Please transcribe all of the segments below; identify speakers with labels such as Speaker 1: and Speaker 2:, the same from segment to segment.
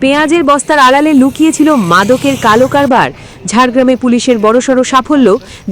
Speaker 1: পেঁয়াজের বস্তার আড়ালে লুকিয়েছিল মাদকের কালো কারবার। ঝাড়গ্রামে পুলিশের বড়সড় সাফল্য।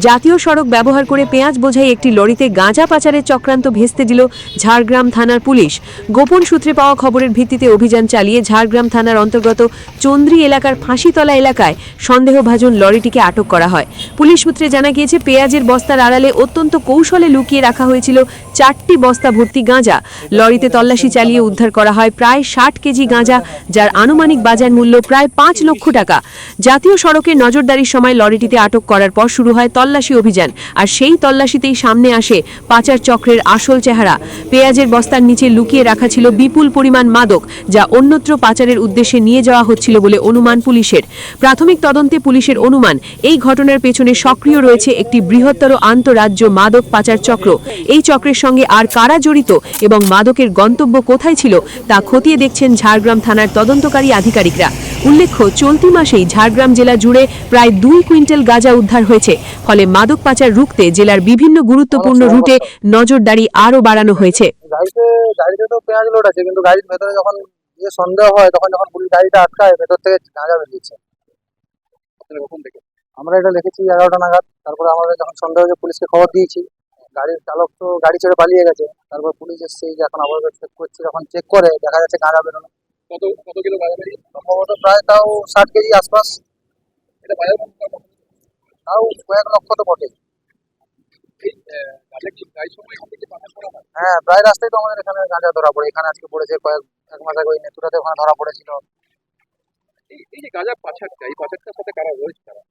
Speaker 1: জাতীয় সড়ক ব্যবহার করে পেঁয়াজ বোঝাই একটি লরিতে গাঁজা পাচারের চক্রান্ত ভেস্তে দিল ঝাড়গ্রাম থানার পুলিশ। গোপন সূত্রে পাওয়া খবরের ভিত্তিতে অভিযান চালিয়ে ঝাড়গ্রাম থানার অন্তর্গত চন্দ্রি এলাকার ফাঁসিতলা এলাকায় সন্দেহভাজন লরিটিকে আটক করা হয়। পুলিশ সূত্রে জানা গিয়েছে, পেঁয়াজের বস্তার আড়ালে অত্যন্ত কৌশলে লুকিয়ে রাখা হয়েছিল 4টি বস্তা ভর্তি গাঁজা। লরিতে তল্লাশি চালিয়ে উদ্ধার করা হয় প্রায় 60 কেজি গাঁজা, যার আনুমানিক বাজার মূল্য প্রায় 5 লক্ষ টাকা। জাতীয় সড়কে নজরদারির সময় লরিটিতে আটক করার পর শুরু হয় তল্লাশি অভিযান। আর সেই তল্লাশিতেই সামনে আসে পাচার চক্রের আসল চেহারা। পেঁয়াজের বস্তার নিচে লুকিয়ে রাখা ছিল বিপুল পরিমাণ মাদক, যা অন্যত্র পাচারের উদ্দেশ্যে নিয়ে যাওয়া হচ্ছিল বলে অনুমান পুলিশের। প্রাথমিক তদন্তে পুলিশের অনুমান, এই ঘটনার পেছনে সক্রিয় রয়েছে একটি বৃহত্তর আন্তঃরাজ্য মাদক পাচার চক্র। এই চক্রের সঙ্গে আর কারা জড়িত এবং মাদকের গন্তব্য কোথায় ছিল তা খতিয়ে দেখছেন ঝাড়গ্রাম থানার তদন্তকারী আধিকারিকরা। উল্লেখ্য, চলতি মাসেই ঝাড়গ্রাম জেলা জুড়ে প্রায় 2 কুইন্টাল গাঁজা উদ্ধার হয়েছে। ফলে মাদক পাচার রুখতে জেলার বিভিন্ন গুরুত্বপূর্ণ রুটে নজরদারি আরও বাড়ানো হয়েছে।
Speaker 2: গাড়িতে তো পেঁয়াজ লোড আছে, কিন্তু গাড়ির ভেতরে যখন সন্দেহ হয় যখন পুলিশ গাড়িটা আটকায়, ভেতর থেকে গাঁজা বেরিয়েছে। আমরা এটা দেখেছি 11টা নাগাদ। তারপরে আমাদের যখন সন্দেহ হয়েছে পুলিশকে খবর দিয়েছি। গাড়ির চালক তো গাড়ি ছেড়ে পালিয়ে গেছে। তারপর পুলিশ এসছে, যে এখন আবার চেক করছে, যখন চেক করে দেখা যাচ্ছে গাঁজা বেরোনো। কত কিলো গাঁজা বেরিয়েছে? সম্ভবত প্রায় তাও 60 কেজি আশপাশ। এটা বাজার তাও কয়েক লক্ষ তো বটে। হ্যাঁ, প্রায় রাস্তায় তো আমাদের এখানে গাঁজা ধরা পড়ে। এখানে আজকে পড়েছে, এক মাস আগে ওই নেতুরাতে ওখানে ধরা পড়েছিল। এই যে গাঁজা পাচারটা, এই পাচারটার সাথে কারা রয়েছে তারা?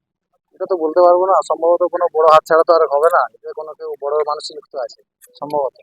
Speaker 2: এটা তো বলতে পারবো না। সম্ভবত কোনো বড় হাত ছাড়া তো আর হবে না। এটা কোনো কেউ বড় মানুষই যুক্ত আছে সম্ভবত।